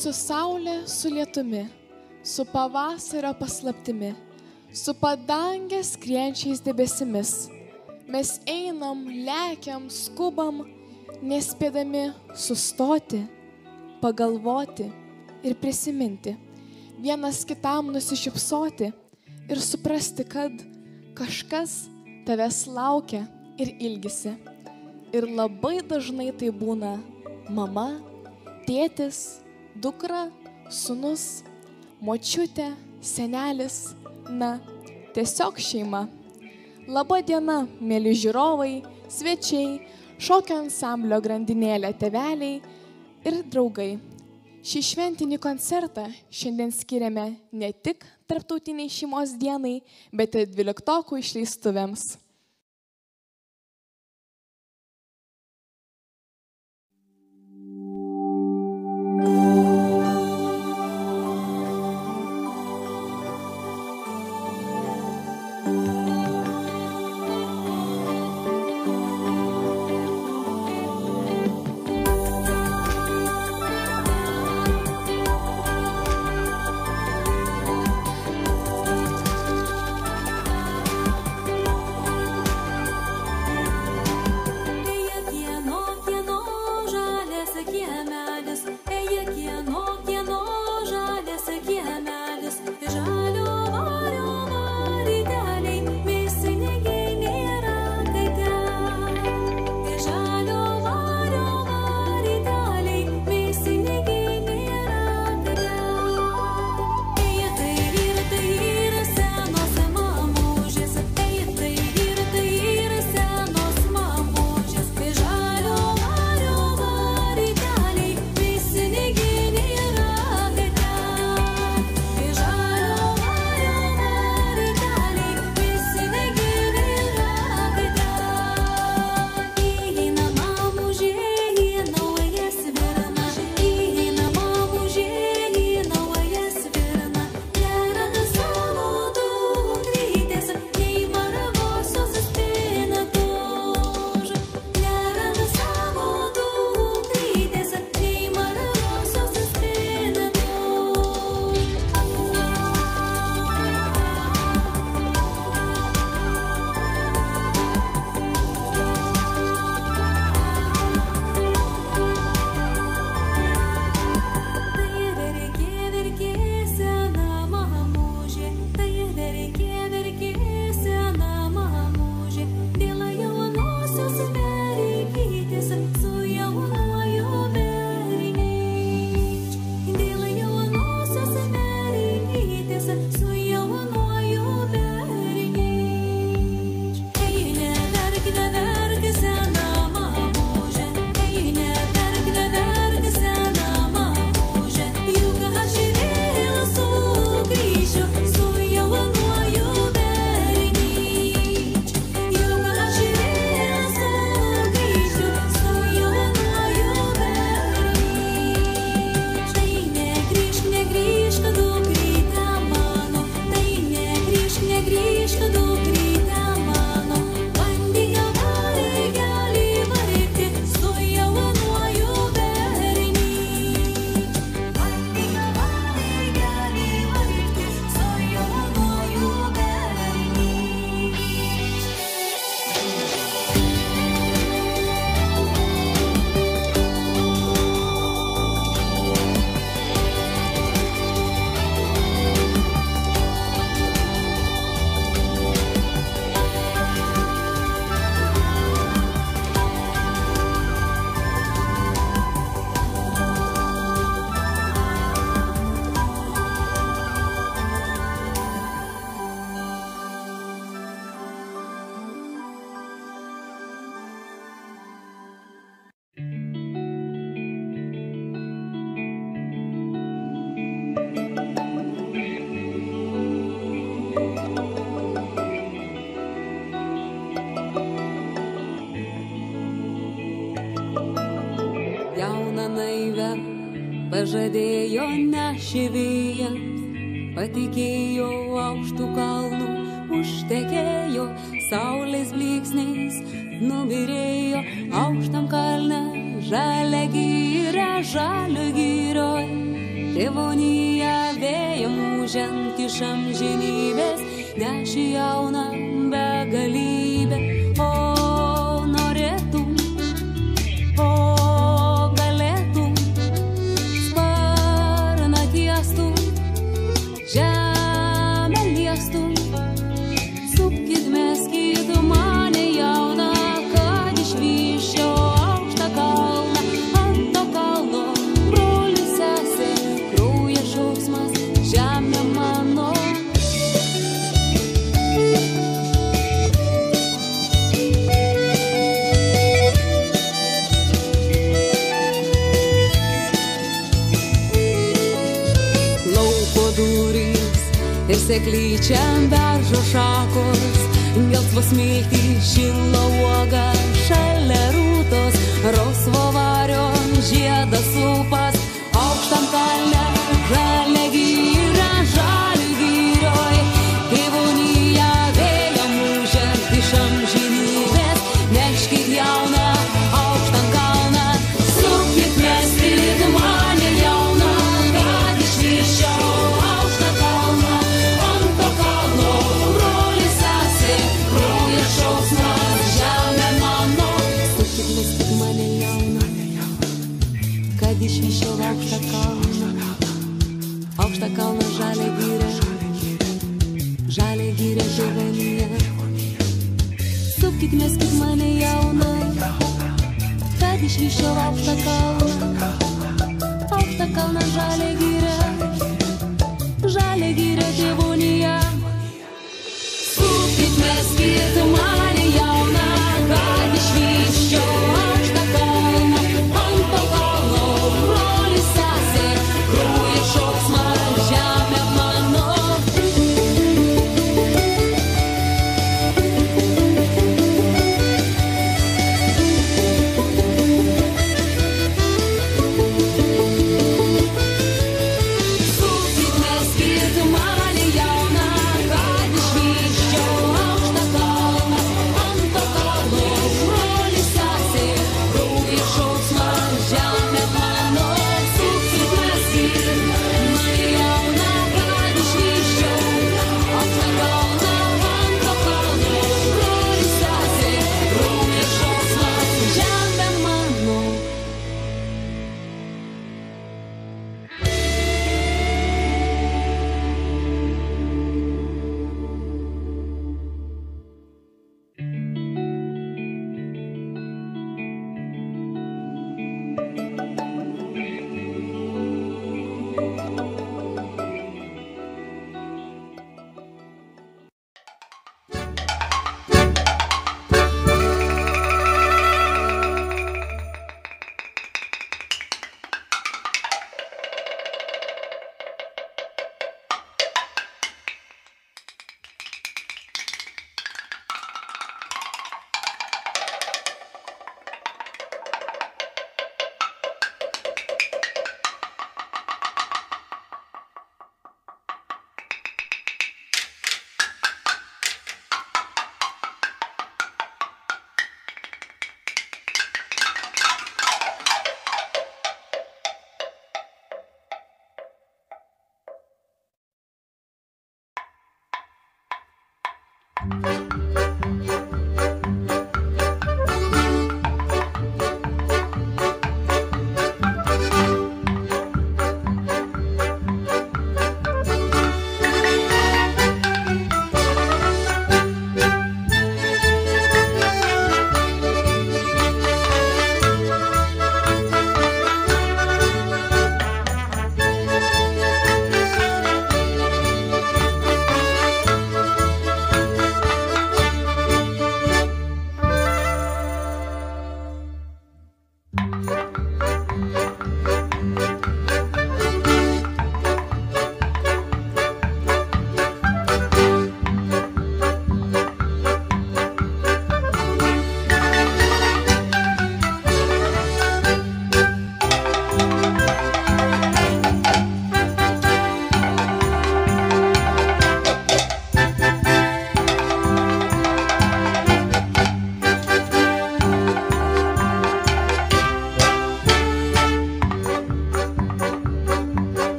Su saulė, su lietumi, su pavasario paslaptimi, su padangės skrienčiais debesimis. Mes einam, lekiam, skubam, nespėdami sustoti, pagalvoti ir prisiminti, vienas kitam nusišypsoti ir suprasti, kad kažkas tavęs laukia ir ilgisi. Ir labai dažnai tai būna mama, tėtis, dukra, sūnus, močiutė, senelis, na, tiesiog šeima. Labą dieną, mėly žiūrovai, svečiai, šokio ansamblio grandinėlė tėveliai ir draugai. Šį šventinį koncertą šiandien skiriame ne tik tarptautiniai šeimos dienai, bet ir 12-okų išleistuvėms. pažadėjo nešivijas, patikėjo aukštų kalnų, užtekėjo saulės blyksniais, nubirėjo aukštam kalne, žalia gyra, žalio gyroj, tėvonija vėja mūžiant iš amžinybės, neši jauna begalybė. O norėtum, o galėtum, sparną tiestum, žemę liestum, supkit meskit mane jauną, kad išvyščiau aukštą kalną. Ant to kalno brolis sesė, kraujo šauksmas, žemė mano. Lauko durys ir seklyčiam beržo šakos, gelsvos miltys, šilo uoga, šalia rūtos, rausvo vario žiedas upas, aukštam kalne žalia gyra, žalių girioj, tėvonija vėja mūžiant iš amžinybės, neškit jauną aukštam kalną, supkit meskit mane jauną, kad išvyščiau aukštą kalną. Ant to kalno brolis sesė, kraujo šauksmas, žemė mano. Supkit meskit mane jauną, kad išvyščiau aukštą kalną. Aukštą kalną žalią gyrę tėvonija. Supkit meskit mane jauną, kad išvyščiau aukštą kalną. Aukštą kalną žalią gyrę tėvonija. Supkit meskit mane jauną, kad išvyščiau aukštą kalną. Ant to kalno brolis sesė, kraujo šauksmas, žemė mano. Supkit meskit mane jauną, kad išvyščiau aukštą kalną. Ant to kalno brolis sesė, kraujo šauksmas, žemė mano. Supkit meskit mane jauną, kad išvyščiau aukštą kalną. Ant to kalno brolis sesė, kraujo šauksmas, žemė mano.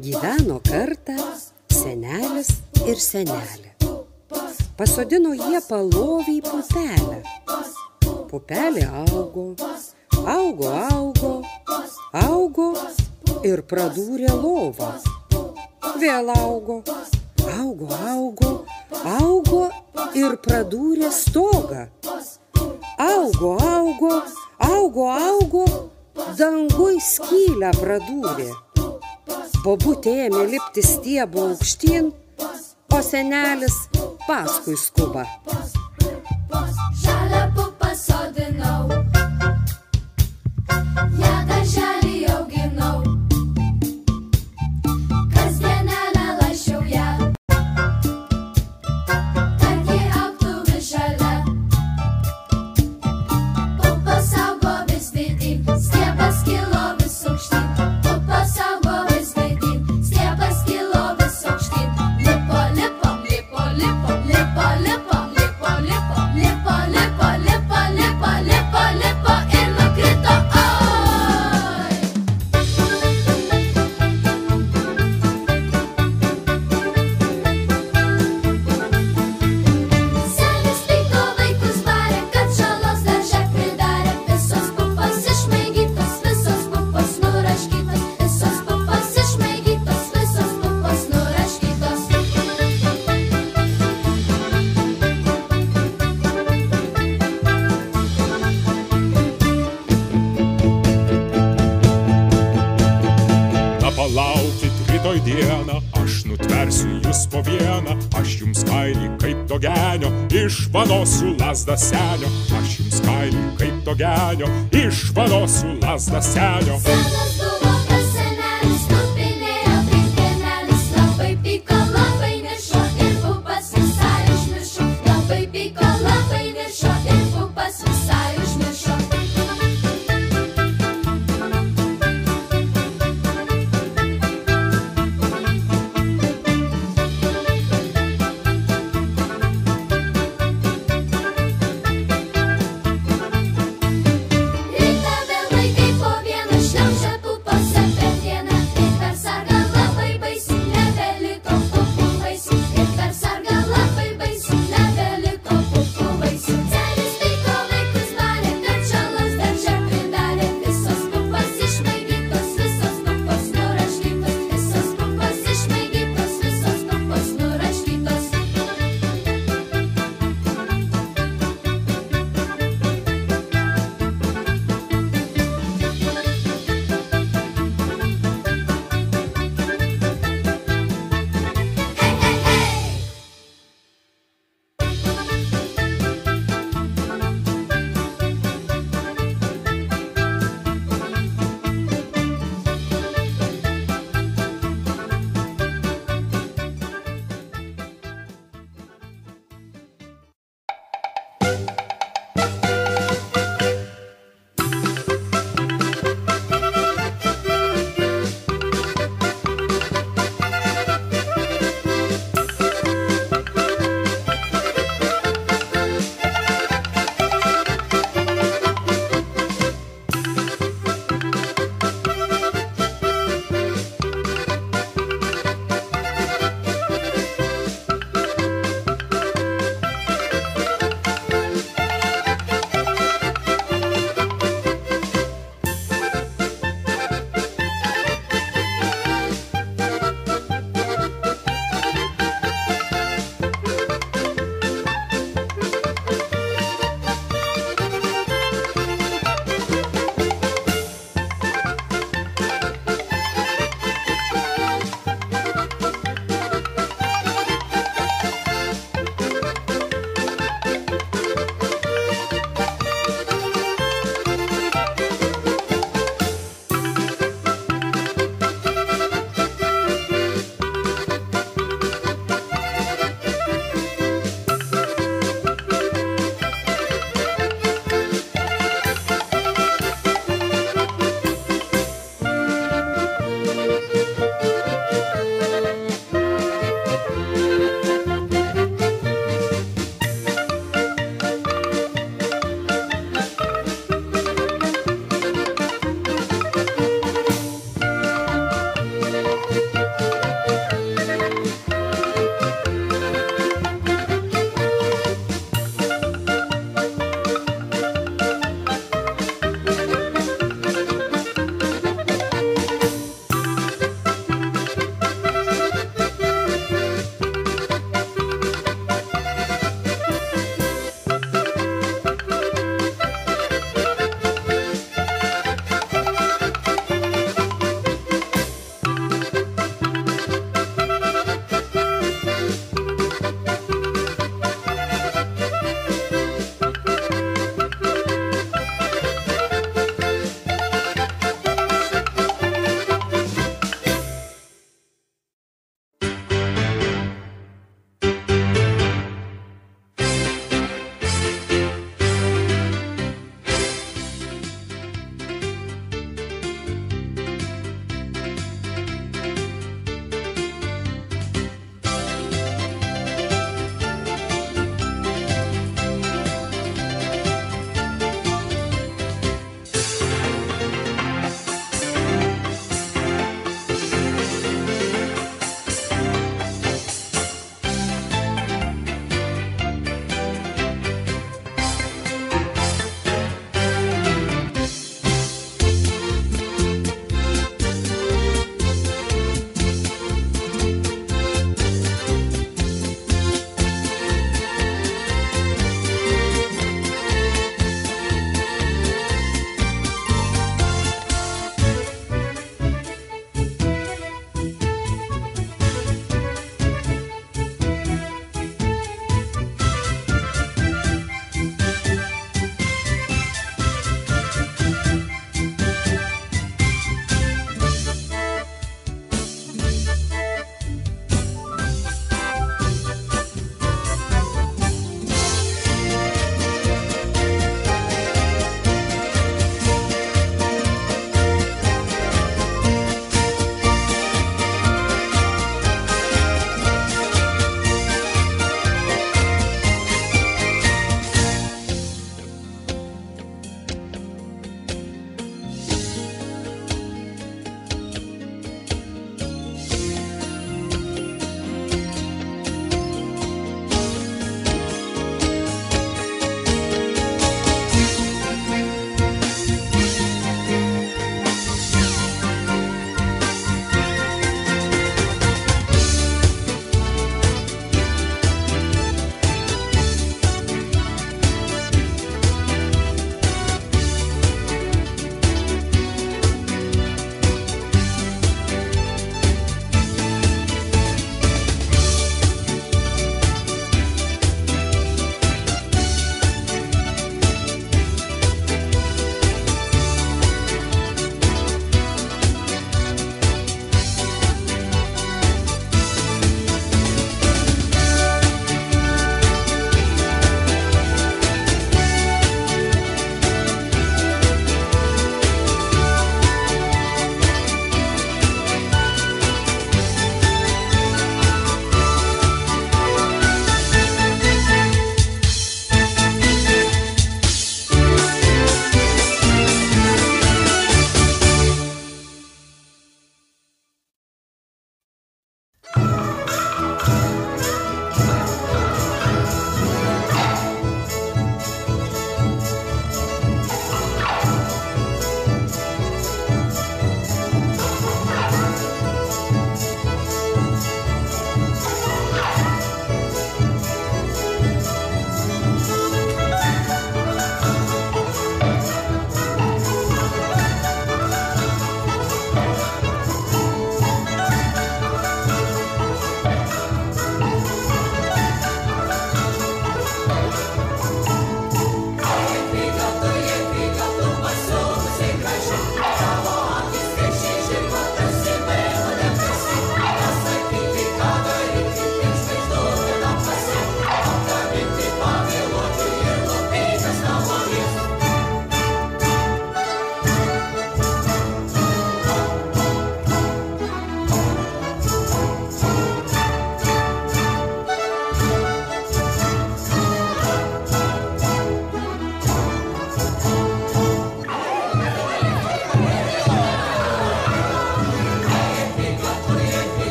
Gyveno kartą senelis ir senelė. Pasodino jie palovį pupelę. Pupelė augo, augo, augo, augo ir pradūrė lovą. Vėl augo, augo, augo, augo ir pradūrė stogą. Augo, augo, augo, augo, dangui skylę pradūrė. Bobutė ėmė lipti stiebu aukštyn, o senelis paskui skuba. Žalią pupą sodinau, ją darželį auginau, kasdienelę lašiau ją, kad ji augtų vis žalia. Pupos augo vis didyn, stiebas kilo vis aukštyn. Pupos augo vis didyn, stiebas kilo vis aukštyn. Lipo, lipo, lipo, lipo, lipo, lipo, lipo, lipo, lipo, lipo, lipo, lipo, lipo, lipo ir nukrito. Oi! Senis pyko vaikus barė, kad žalos darže pridarė. Visos pupos išmaigytos, visos pupos nuraškytos. Visos pupos išmaigytos, visos pupos nuraškytos. Na palaukit rytoj dieną, aš nutversiu jūs po vieną. Aš jums kailį kaip to genio išvanosiu lazdą senio. Aš jums kailį kaip to genio išvanosiu lazdą senio. Senas buvo tas senelis, tupinėjo kaip pienelis. Labai pyko, labai niršo ir pupas visai užmiršo. Labai pyko, labai niršo ir pupas visai užmiršo. Rytą vėl vaikai po vieną šliaužia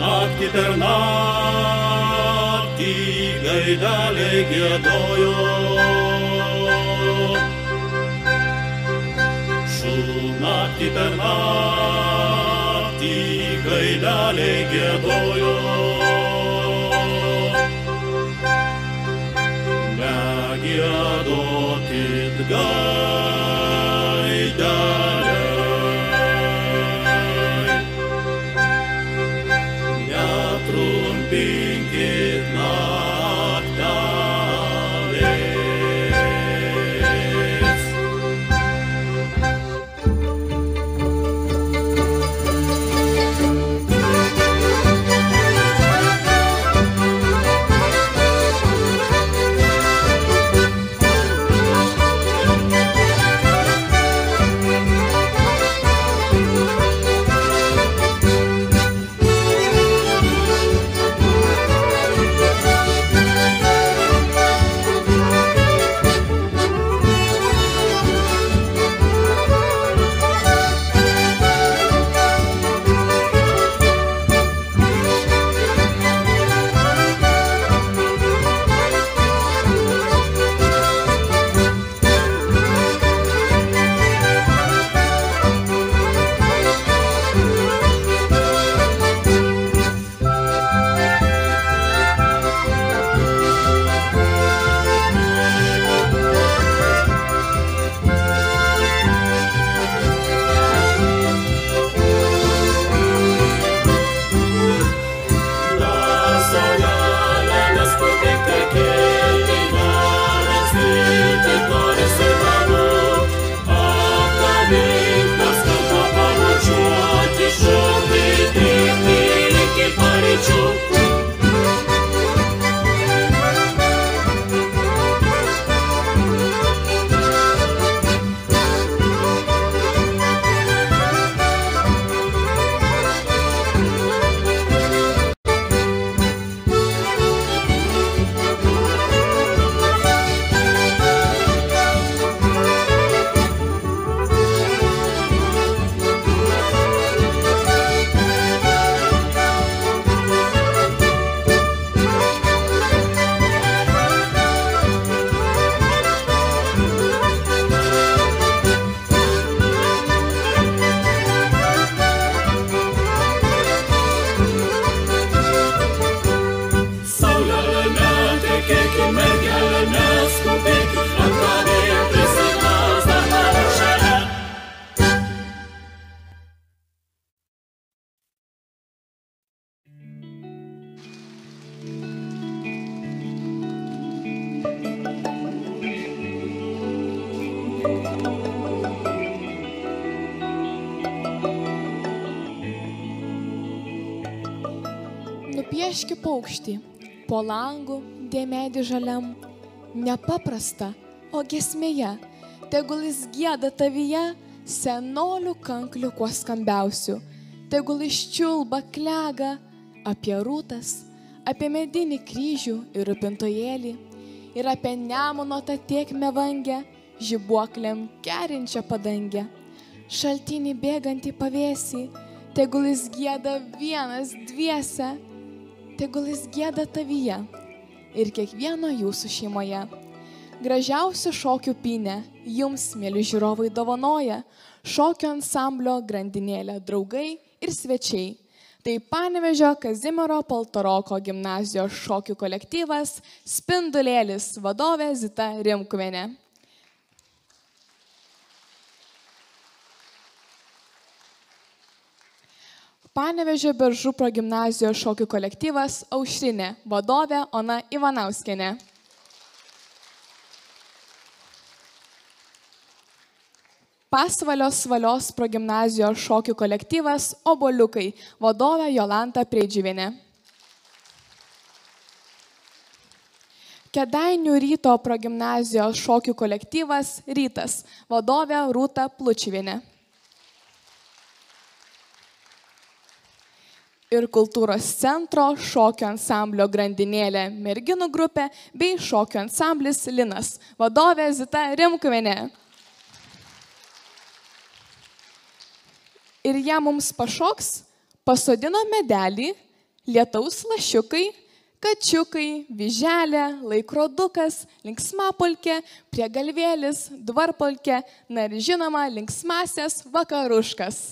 Naktį per naktį gaideliai giedojo. Naktį per naktį gaideliai giedojo. Negiedokit gaideliai, netrumpinkit naktelės. mergelė, neskubėk, atradėja prisiklaus dar tavo šalia. Nupieški paukštį, po langų dėmedį žaliam, nepaprasta, o giesmėje, tegul jis gieda tavyje, senolių kanklių kuo skambiausių, tegul iščiulba klega apie rūtas, apie medinį kryžių ir rūpintojėlį, ir apie Nemuno tą tėkmę vangę, žibuoklėm kerinčią padangę, šaltinį bėgantį pavėsį, tegul jis gieda vienas dviese, tegul jis gieda tavyje ir kiekvieno jūsų šeimoje. Gražiausių šokių pynę jums, mėly žiūrovai, dovanoja šokio ansamblio grandinėlė draugai ir svečiai. Tai Panevėžio Kazimiero Paltaroko gimnazijos šokių kolektyvas Spindulėlis, vadovė Zita Rimkuvienė. Panevėžio Beržų progimnazijos šokių kolektyvas Aušrinė, vadovė Ona Ivanauskienė. Pasvalio Svalios progimnazijos šokių kolektyvas Obuoliukai, vadovė Jolanta Preidžiuvienė. Kėdainių Ryto progimnazijos šokių kolektyvas Rytas, vadovė Rūta Plučiuvienė. Ir kultūros centro šokio ansamblio grandinėlė merginų grupė bei šokio ansamblis Linas, vadovė Zita Rimkuvienė. Ir ją mums pašoks pasodino medelį, lietaus lašiukai, kačiukai, vyželė, laikrodukas, linksmapolkė, priegalvėlis, dvarpolkė, na ir žinoma linksmasias vakaruškas.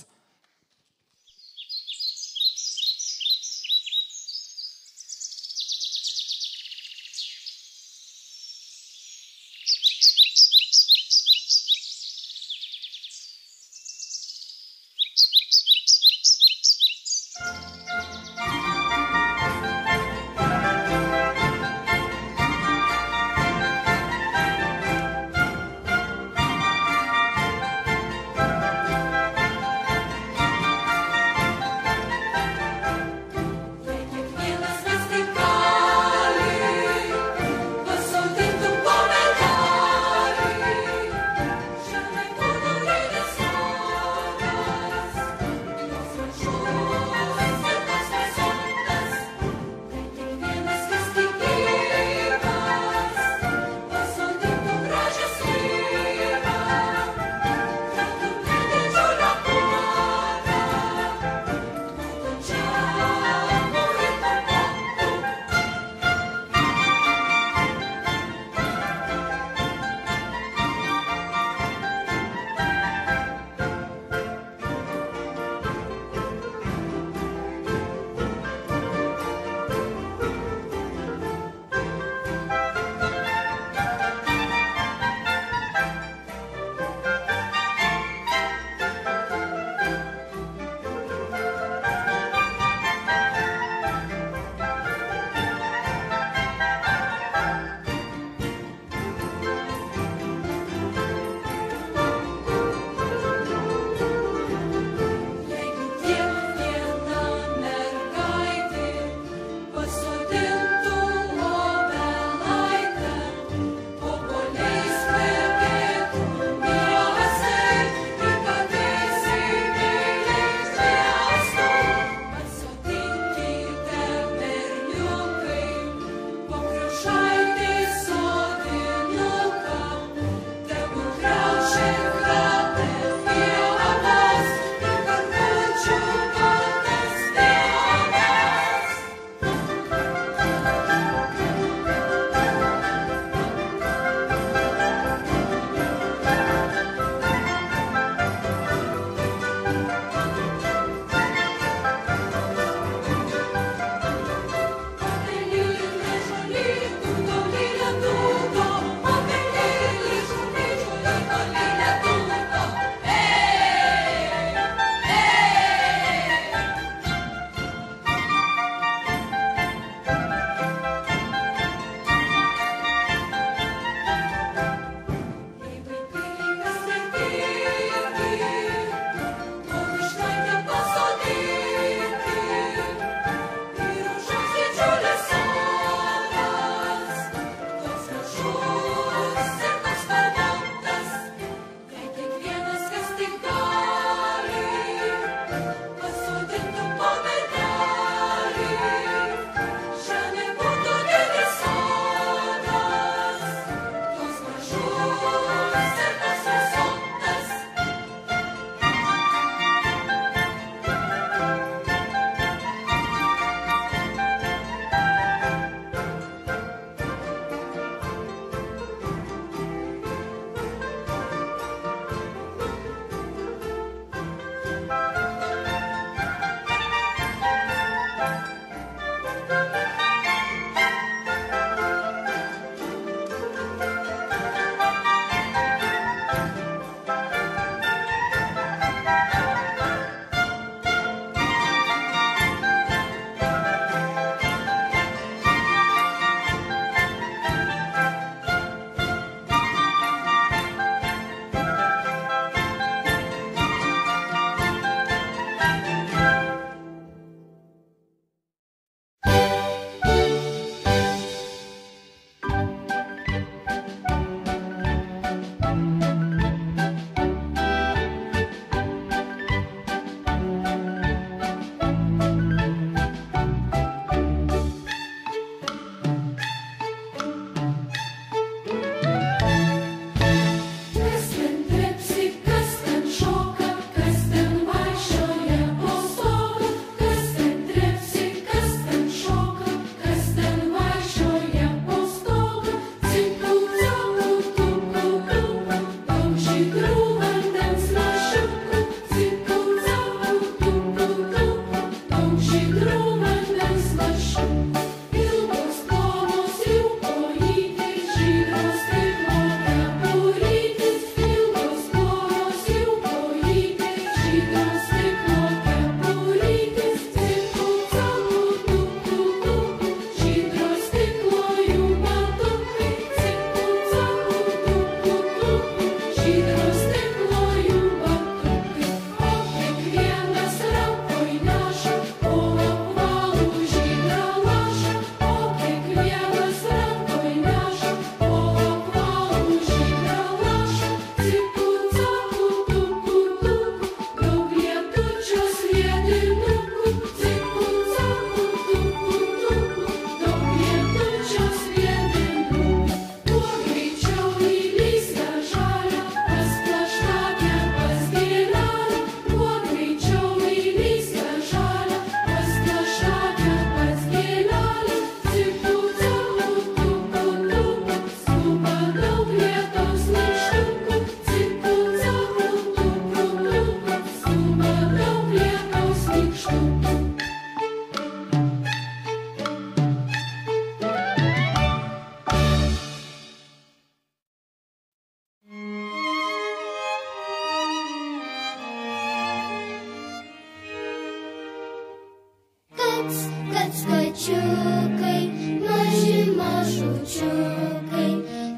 mažučiukai,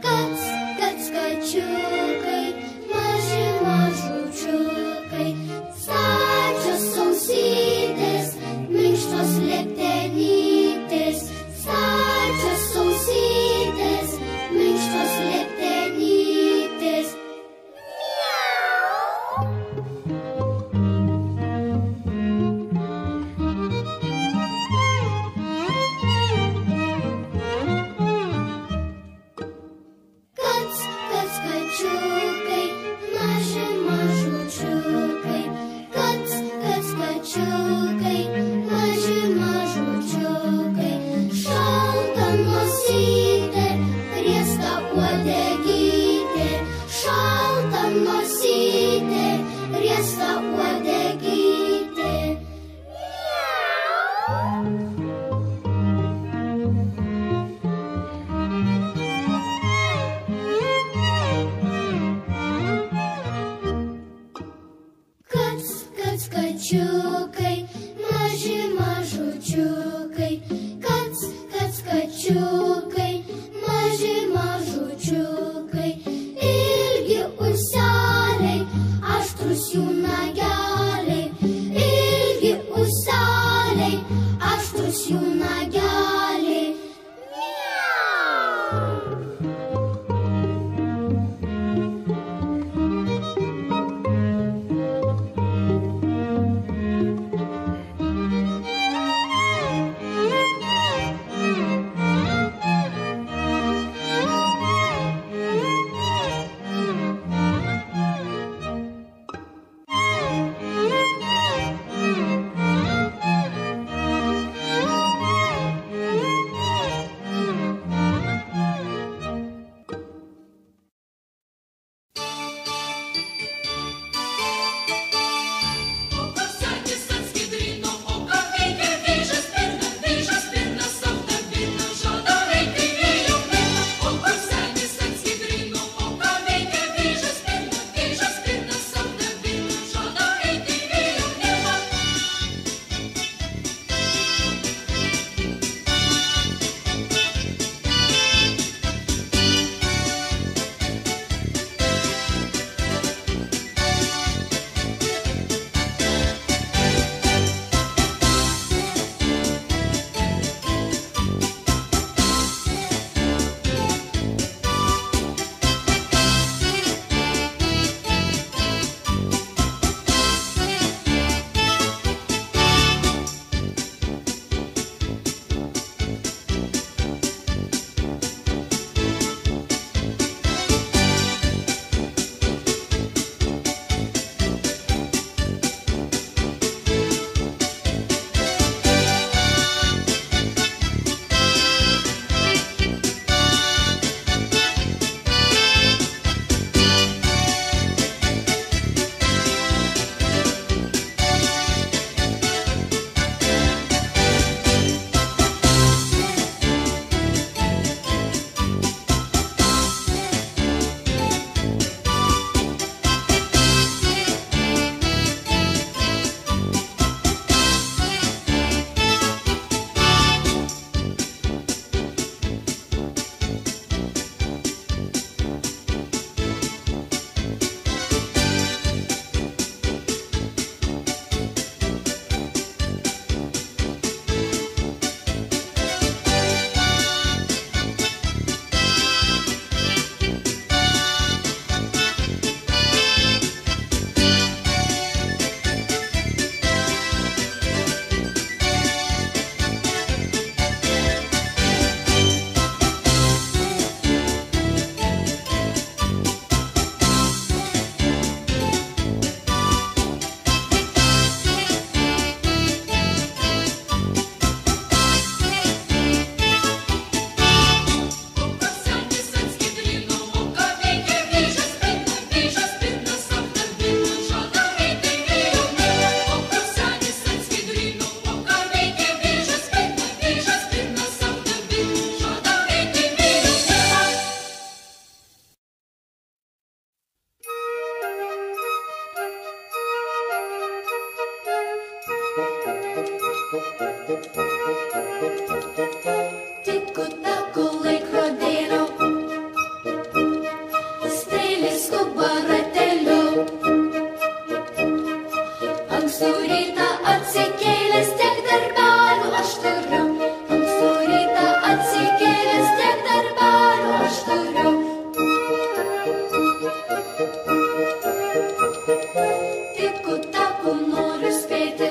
kac, kac, kačiukai, maži mažučiukai, stačios ausytės, minkštos leptenytės, stačios ausytės, minkštos leptenytės. Kac, kac, kačiukai, maži mažučiukai, kac, kac, kačiukai, maži mažučiukai, šalta nosytė, riesta uodegytė, šalta nosytė, riesta uodegytė. Kac, kac, kačiukai, maži mažučiukai, kac, kac, kačiukai, maži mažučiukai, ilgi ūseliai, aštrus jų nageliai, ilgi ūseliai, aštrus jų nageliai. taku laikrodėliu, strėlės skuba rateliu. Ankstų rytą atsikėlęs tiek darbelių aš turiu, ankstų rytą atsikėlęs tiek darbelių aš turiu. Tiku taku noriu spėti,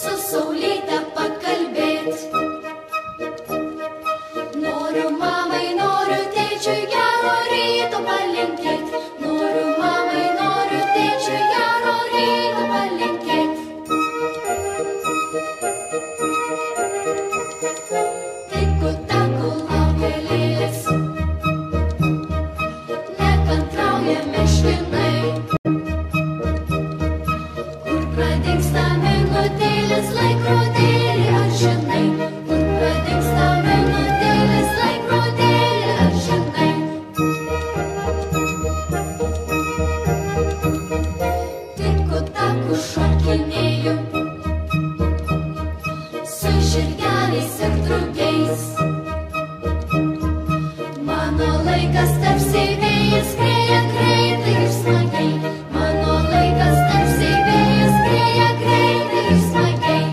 su saulėta pakalbėt. Noriu mamai, noriu tėčiui gero ryto palinkėt. Noriu mamai, noriu tėčiui gero ryto palinkėt. Tiku taku laukia lėlės, nekantrauja meškinai. Kur pradingsta minutėlis laikrodėlį, ar žinai? Kur pradingsta minutėlis laikrodėlį, ar žinai? Tiku taku šokinėju, su žirgeliais ir drugiais. Mano laikas tarsi vėjas skrieja greitai ir smagiai. Mano laikas tarsi vėjas skrieja greitai ir smagiai.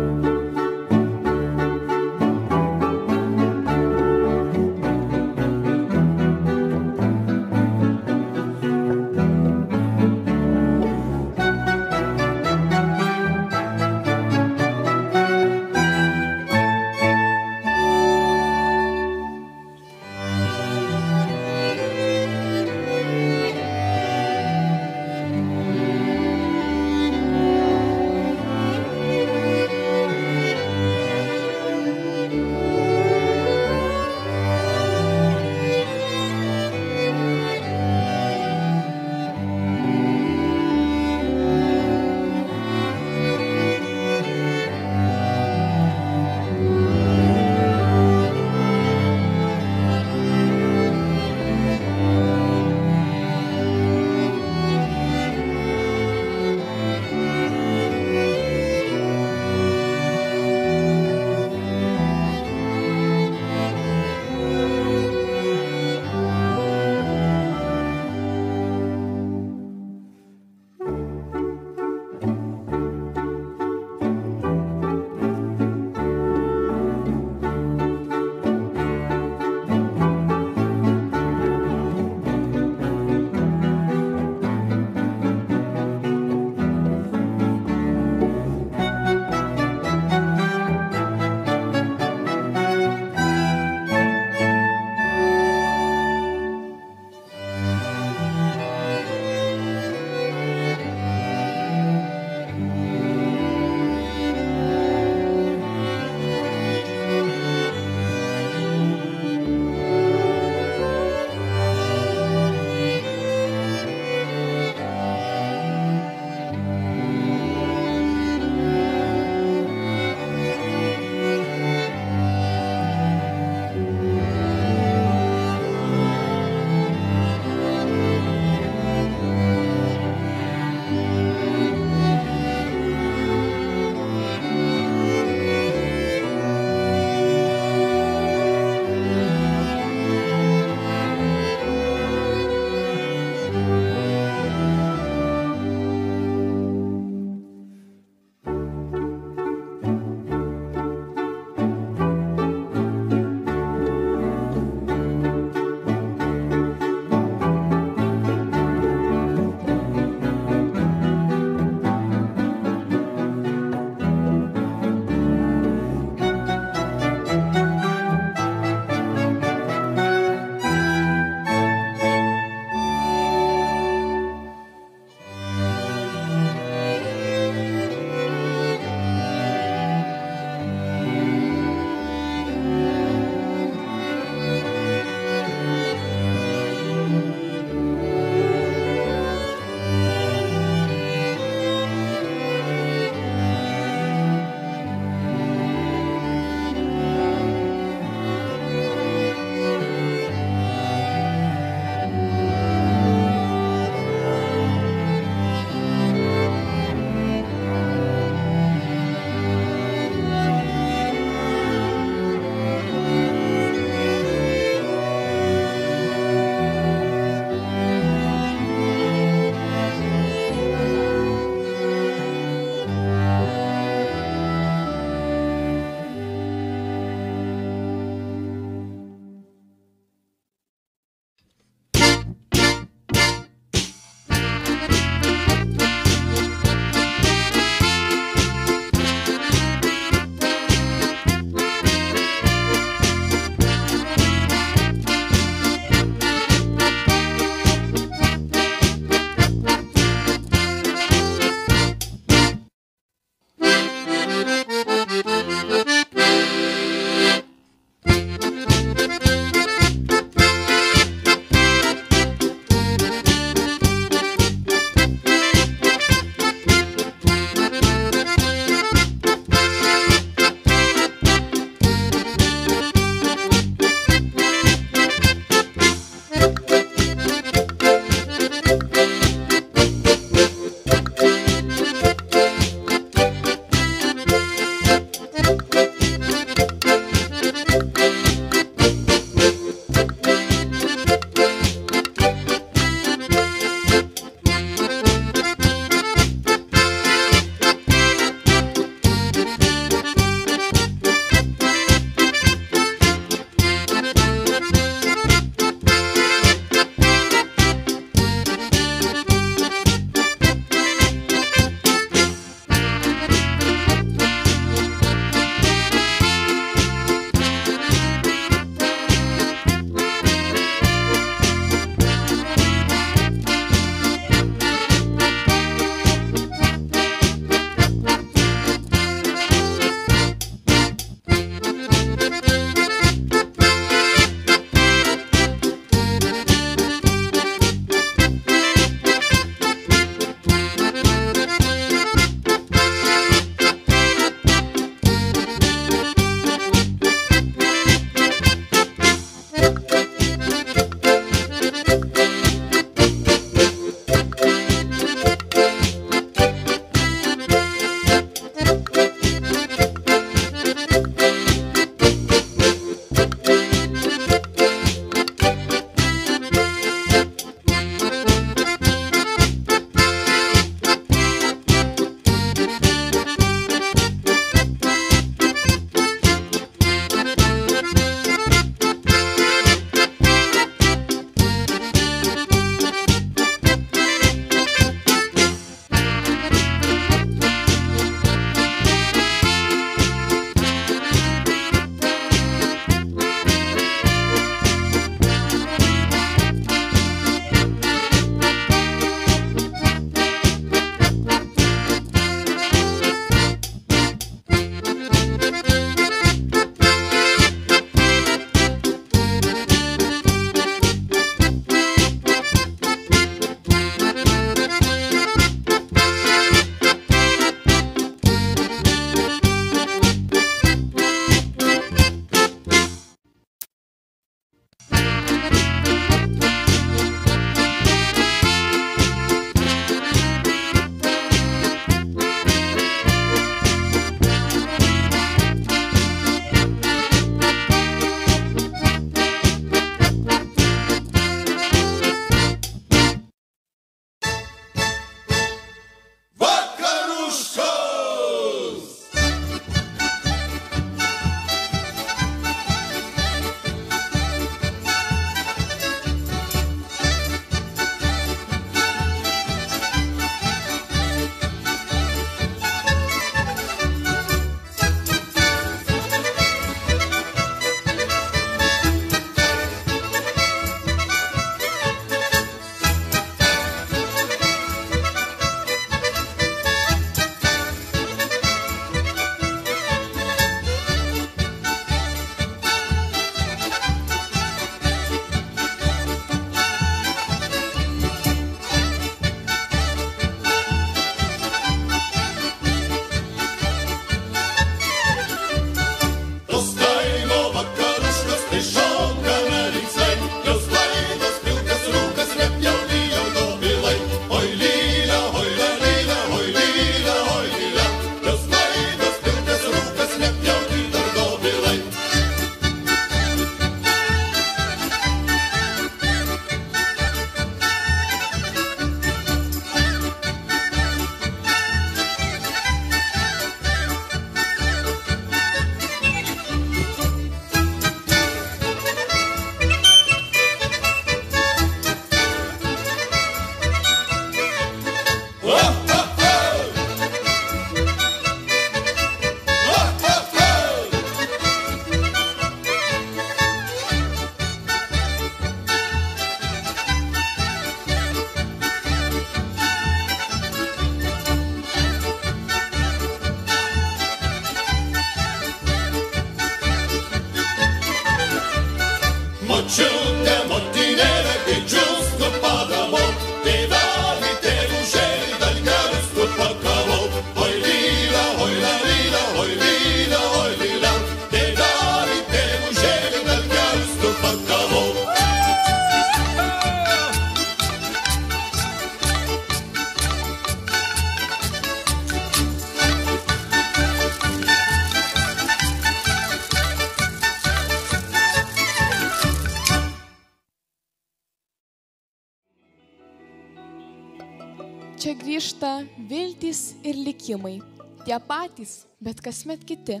Čia grįžta viltys ir likimai, tie patys, bet kasmet kiti.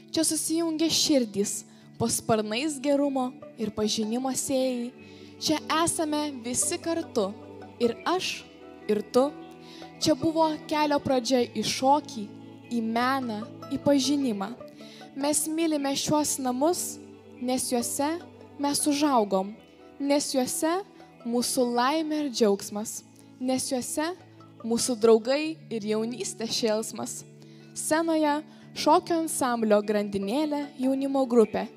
Čia susijungia širdys, po sparnais gerumo ir pažinimo sėjai. Čia esame visi kartu, ir aš, ir tu. Čia buvo kelio pradžia į šokį, į meną, į pažinimą. Mes mylime šiuos namus, nes juose mes užaugom, nes juose mūsų laimė ir džiaugsmas, nes juose mūsų draugai ir jaunystės šėlsmas. Scenoje šokio ansamblio grandinėlė jaunimo grupė,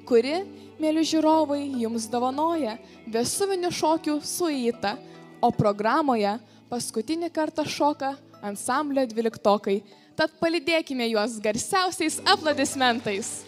kuri, mėly žiūrovai, jums dovanoja vestuvinių šokių suitą, o programoje paskutinį kartą šoka ansamblio 12-okai. Tad palydėkime juos garsiausiais aplodismentais.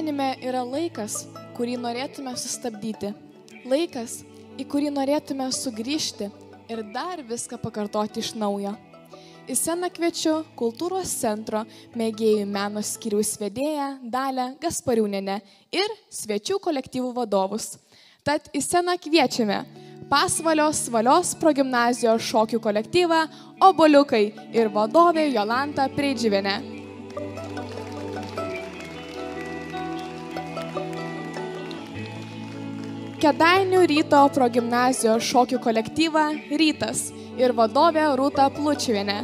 Gyvenime yra laikas, kurį norėtume sustabdyti. Laikas, į kurį norėtume sugrįžti ir dar viską pakartoti iš naujo. Į sceną kviečiu Kultūros centro mėgėjų meno skyriaus vedėją Dalią Gaspariūnienę ir svečių kolektyvų vadovus. Tad į sceną kviečiame Pasvalio Svalios progimnazijos šokių kolektyvą Obuoliukai ir vadovė Jolanta Preidžiuvienė. Kėdainių Ryto progimnazijos šokių kolektyvą Rytas ir vadovė Rūta Plučiuvienė.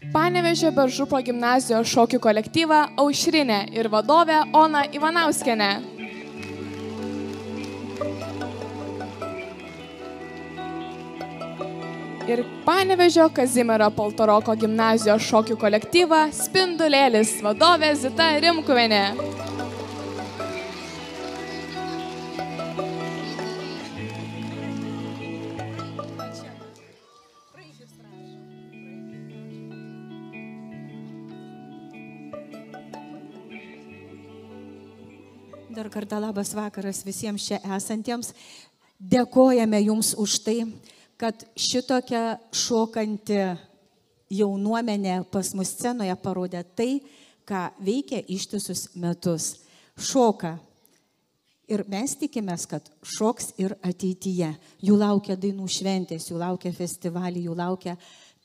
Panevėžio Beržų progimnazijos šokių kolektyvą Aušrinė ir vadovė Ona Ivanauskienė. Ir Panevėžio Kazimiero Paltaroko gimnazijos šokių kolektyvą Spindulėlis vadovė Zita Rimkuvienė. Dar kartą labas vakaras visiems čia esantiems. Dėkojame Jums už tai, kad šitokia šokanti jaunuomenė pas mus scenoje parodė tai, ką veikia ištisus metus. Šoka. Ir mes tikimės, kad šoks ir ateityje. Jų laukia dainų šventės, jų laukia festivaliai, jų laukia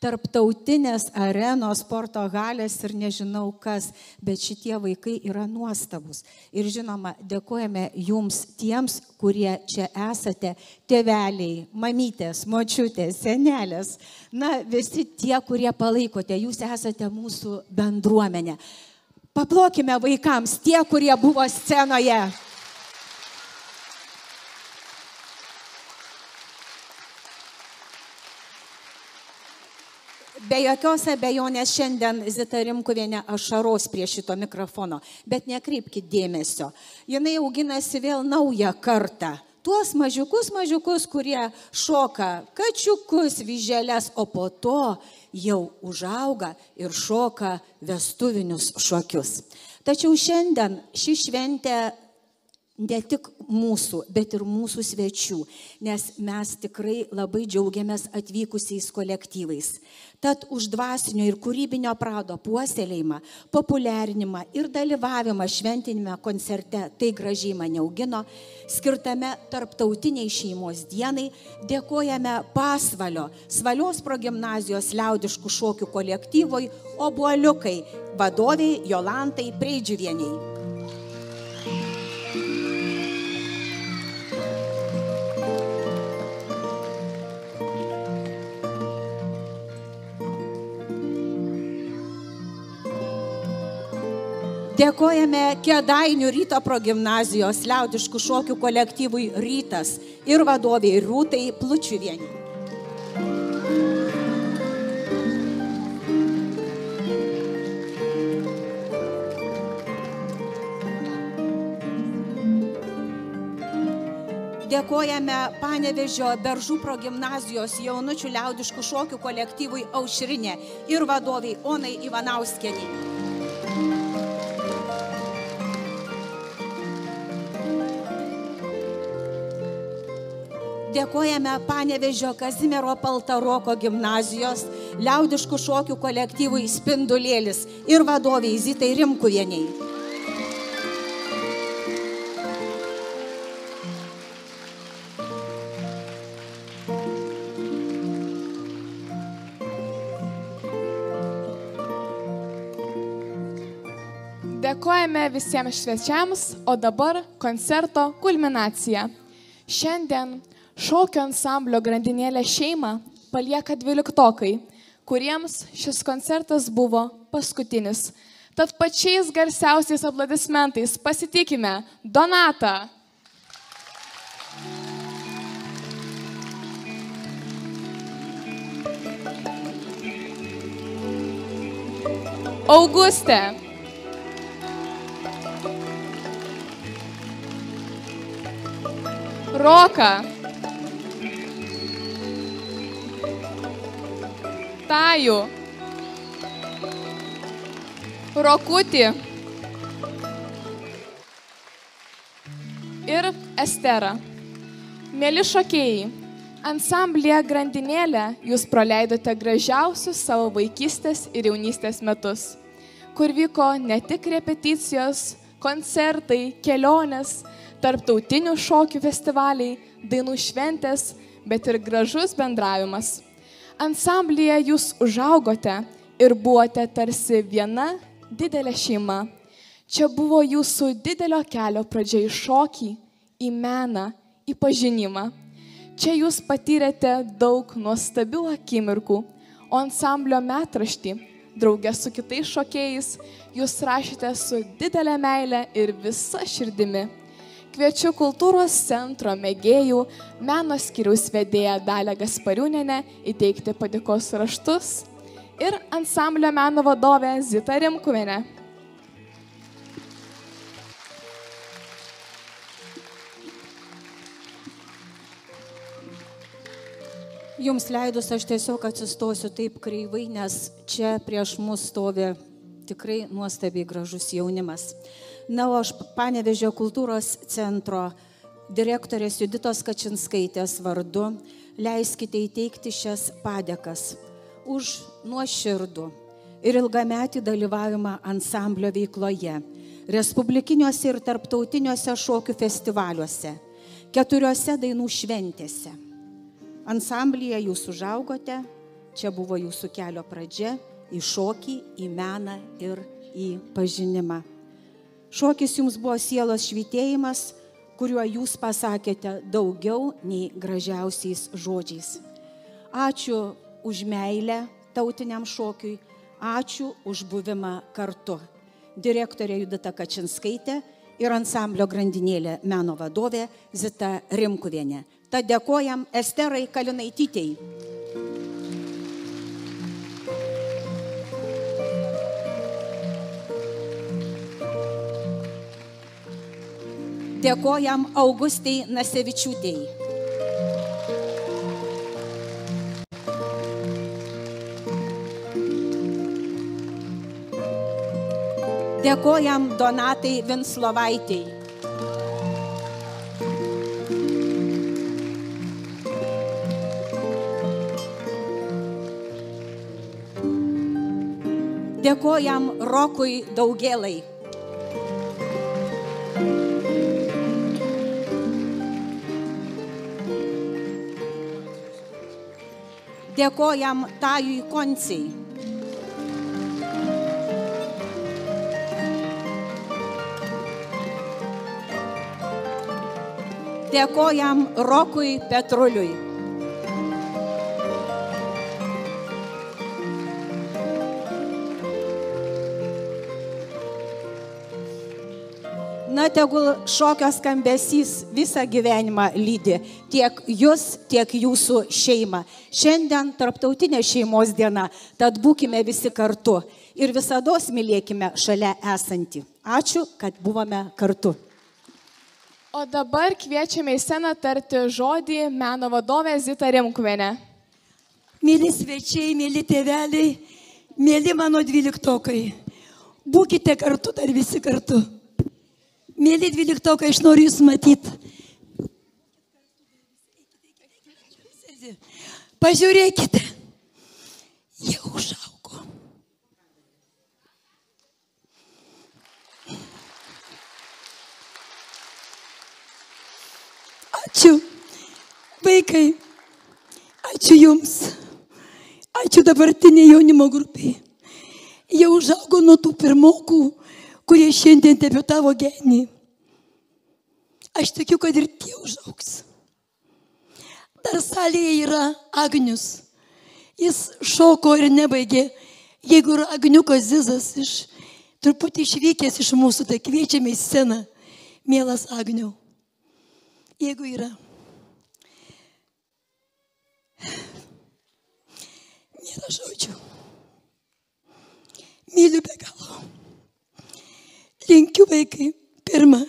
tarptautinės arenos, sporto halės ir nežinau kas, bet šitie vaikai yra nuostabus. Ir žinoma, dėkojame Jums tiems, kurie čia esate, tėveliai, mamytės, močiutės, senelės, na visi tie, kurie palaikote, Jūs esate mūsų bendruomenė. Paplokime vaikams, tie, kurie buvo scenoje. Be jokios abejonės šiandien Zita Rimkuvienė ašaros prie šito mikrofono, bet nekreipkite dėmesio. Jinai auginasi vėl naują kartą. Tuos mažiukus, kurie šoka kačiukus, vyželes, o po to jau užauga ir šoka vestuvinius šokius. Tačiau šiandien ši šventė ne tik mūsų, bet ir mūsų svečių, nes mes tikrai labai džiaugiamės atvykusiais kolektyvais. Tad už dvasinio ir kūrybinio prado puoselėjimą, populiarinimą ir dalyvavimą šventinime koncerte Tai gražiai mane augino, skirtame tarptautiniai šeimos dienai, dėkojame Pasvalio Svalios progimnazijos liaudiškų šokių kolektyvui Obuoliukai vadoviai Jolantai Preidžiuvieniai. Dėkojame Kėdainių Ryto progimnazijos liaudiškų šokių kolektyvui Rytas ir vadoviai Rūtai Plučiuvieniai. Dėkojame Panevėžio Beržų progimnazijos jaunučių liaudiškų šokių kolektyvui Aušrinė ir vadoviai Onai Ivanauskienei. Dėkojame Panevėžio Kazimiero Paltaroko gimnazijos liaudiškų šokių kolektyvui Spindulėlis ir vadoviai Zitai Rimkuvieniai. Dėkojame visiems svečiams, o dabar koncerto kulminacija. Šiandien šokio ansamblio grandinėlė šeimą palieka 12-okai, kuriems šis koncertas buvo paskutinis. Tad pačiais garsiausiais aplodismentais pasitikime Donatą, Augustę, Roką, Kajų, Rokutį ir Esterą. Mėly šokėjai, ansamblyje Grandinėlė jūs praleidote gražiausius savo vaikystės ir jaunystės metus, kur vyko ne tik repeticijos, koncertai, kelionės, tarptautinių šokių festivaliai, dainų šventės, bet ir gražus bendravimas. Ansamblyje jūs užaugote ir buvote tarsi viena didelė šeima. Čia buvo jūsų didelio kelio pradžia į šokį, į meną, į pažinimą. Čia jūs patyrėte daug nuostabių akimirkų, o ansamblio metraštį, draugė su kitais šokėjais, jūs rašėte su didelė meile ir visa širdimi. Kviečiu kultūros centro mėgėjų meno skyriaus vedėją Dalią Gaspariūnienę įteikti padėkos raštus ir ansamblio meno vadovę Zitą Rimkuvienę. Jums leidus aš tiesiog atsistosiu taip kreivai, nes čia prieš mus stovi tikrai nuostabiai gražus jaunimas. Na, o aš Panevėžio kultūros centro direktorės Juditos Kačinskaitės vardu leiskite įteikti šias padėkas už nuoširdų ir ilgametį dalyvavimą ansamblio veikloje, respublikiniuose ir tarptautiniuose šokių festivaliuose, 4 dainų šventėse. Ansamblyje jūs užaugote, čia buvo jūsų kelio pradžia į šokį, į meną ir į pažinimą. Šokis jums buvo sielos švytėjimas, kuriuo jūs pasakėte daugiau nei gražiausiais žodžiais. Ačiū už meilę tautiniam šokiui, ačiū už buvimą kartu. Direktorė Judita Kačinskaitė ir ansamblio Grandinėlė meno vadovė Zita Rimkuvienė. Tad dėkojam Esterai Kalinaitytei. Dėkojam Augustei Nasevičiūtei. Dėkojam Donatai Vinslovaitei. Dėkojam Rokui Daugėlai. Dėkojam Tajui Konciai. Dėkojam Rokui Petruliui. Na, tegul šokio skambesys visą gyvenimą lydi tiek jūs, tiek jūsų šeimą. Šiandien tarptautinė šeimos diena, tad būkime visi kartu ir visados mylėkime šalia esantį. Ačiū, kad buvome kartu. O dabar kviečiame į sceną tarti žodį meno vadovę Zitą Rimkuvienę. Mėly svečiai, mėly tėveliai, mėly mano 12-okai, būkite kartu, dar visi kartu. Mėly 12-okai, aš noriu jūs matyti. Pažiūrėkite, jie užaugo. Ačiū, vaikai, ačiū jums, ačiū dabartiniai jaunimo grupiai. Jie užaugo nuo tų pirmokų, kurie šiandien debiutavo genį. Aš tikiu, kad ir tie užaugs. Dar salėje yra Agnius. Jis šoko ir nebaigė. Jeigu yra Agniukas Zizas truputį išvykęs iš mūsų, tai kviečiame į sceną. Mielas Agniau. Jeigu yra. Nėra žodžių. Myliu be galo. Linkiu vaikai, pirmą,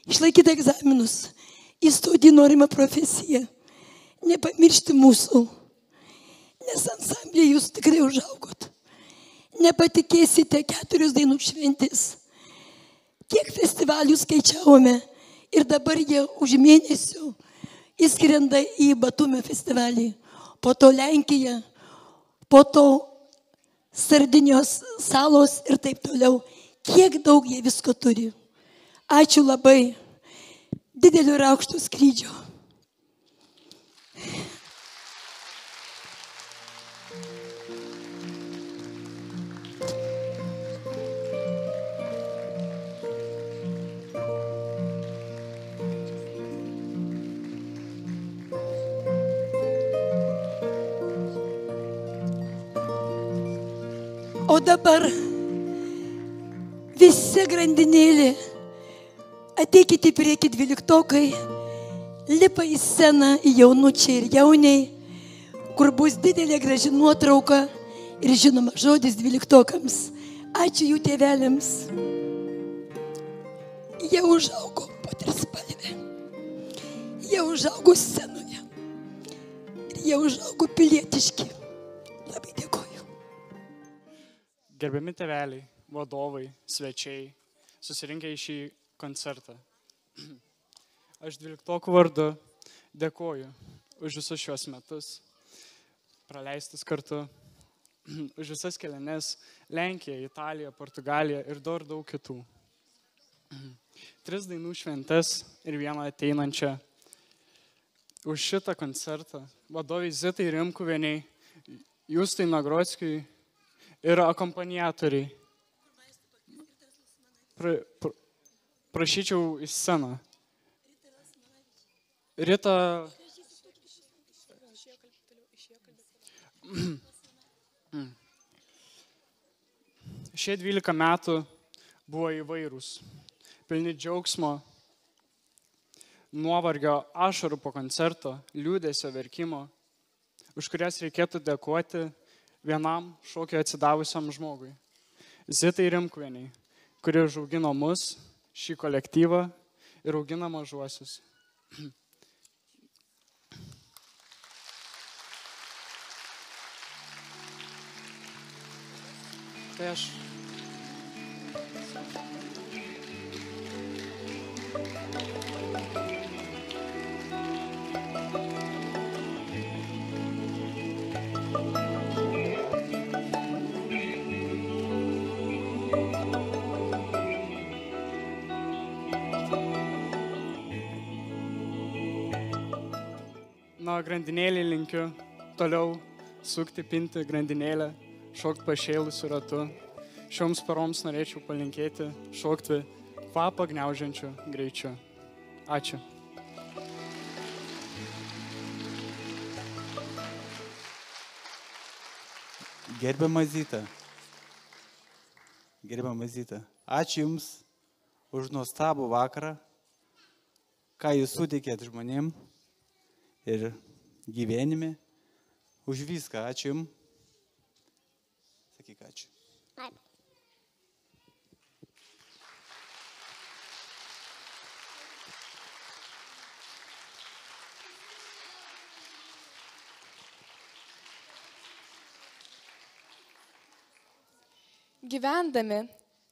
išlaikyti egzaminus, įstoti į norimą profesiją, nepamiršti mūsų, nes ansamblėje jūs tikrai užaugot. Nepatikėsite 4 dainų šventės. Kiek festivalių skaičiavome ir dabar jie už mėnesių įskrenda į Batumio festivalį, po to Lenkija, po to Sardinijos salos ir taip toliau. Kiek daug jie visko turi. Ačiū labai. Didelio ir aukšto skrydžio. O dabar visi grandinėlė, ateikite į priekį 12-okai, lipa į sceną jaunučiai ir jauniai, kur bus didelė graži nuotrauka ir žinoma žodis 12-okams. Ačiū jų tėveliams. Jie užaugo po trispalvę. Jie užaugo scenoje. Ir jie užaugo pilietiški. Labai dėkoju. Gerbiami tėveliai, vadovai, svečiai, susirinkę į šį koncertą. Aš 12-okų vardu dėkoju už visus šios metus, praleistus kartu, už visas keliones Lenkiją, Italiją, Portugaliją ir dar daug kitų. 3 dainų šventes ir vieną ateinančią. Už šitą koncertą vadovai Zitai Rimkuvieniai, Justai Nagrockiui ir akompaniatoriai. Prašyčiau į sceną. Rita. Šie 12 metų buvo įvairūs, pilni džiaugsmo, nuovargio, ašarų po koncerto, liūdesio, verkimo, už kurias reikėtų dėkoti vienam šokio atsidavusiam žmogui. Zitai Rimkuvieniai, kuri užaugino mus, šį kolektyvą ir augina mažuosius. Tai aš. Na, grandinėlį linkiu toliau sukti, pinti grandinėlę, šokti pašėlusiu ratu. Šioms paroms norėčiau palinkėti šokti kvapą gniaužiančiu greičiu. Ačiū. Gerbiama Zita, ačiū Jums už nuostabų vakarą, ką Jūs suteikėt žmonėm ir gyvenime, už viską. Ačiū Jums. Sakyk ačiū. Gyvendami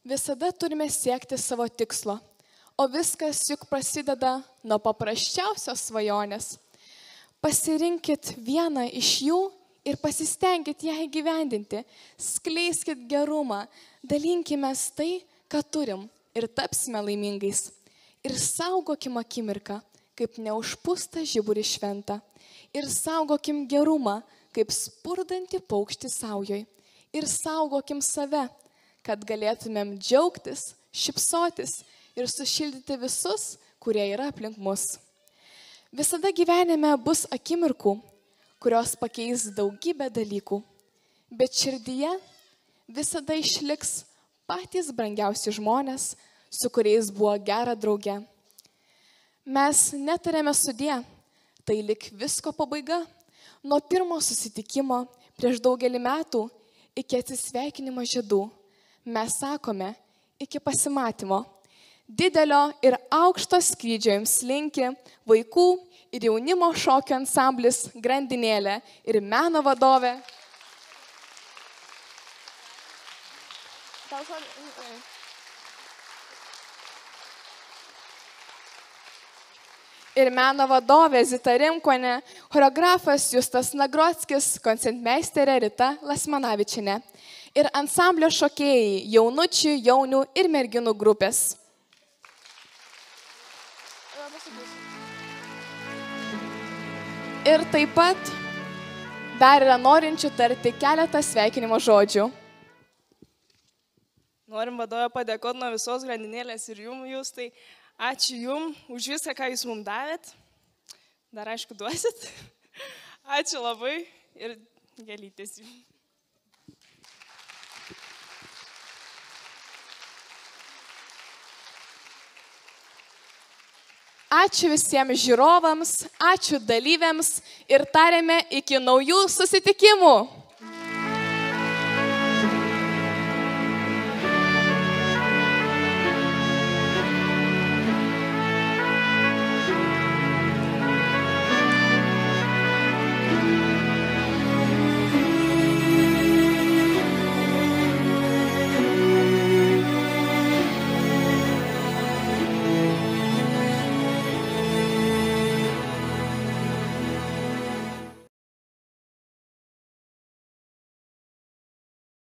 visada turime siekti savo tikslo, o viskas juk prasideda nuo paprasčiausios svajonės. Pasirinkit vieną iš jų ir pasistengit ją įgyvendinti, skleiskit gerumą, dalinkimės tai, ką turim ir tapsime laimingais. Ir saugokim akimirką, kaip neužpūstą žiburį šventą. Ir saugokim gerumą, kaip spurdantį paukštį saujoj. Ir saugokim save, kad galėtumėm džiaugtis, šypsotis ir sušildyti visus, kurie yra aplink mus. Visada gyvenime bus akimirkų, kurios pakeis daugybę dalykų, bet širdyje visada išliks patys brangiausi žmonės, su kuriais buvo gera drauge. Mes netarėme sudie, tai lik visko pabaiga, nuo pirmo susitikimo prieš daugelį metų iki atsisveikinimo žiedų. Mes sakome, iki pasimatymo. Didelio ir aukšto skrydžio jums linki vaikų ir jaunimo šokio ansamblis Grandinėlė ir meno vadovė. Ir meno vadovė Zita Rimkonė, choreografas Justas Nagrockis, koncertmeisterė Rita Lasmanavičinė ir ansamblio šokėjai jaunučių, jaunių ir merginų grupės. Ir taip pat dar yra norinčių tarti keletą sveikinimo žodžių. Norim vadovę padėkoti nuo visos Grandinėlės ir jūs, tai ačiū jums už viską, ką jūs mums davėt. Dar aišku duosit. Ačiū labai ir gėlytės jums. Ačiū visiems žiūrovams, ačiū dalyviams ir tariame iki naujų susitikimų.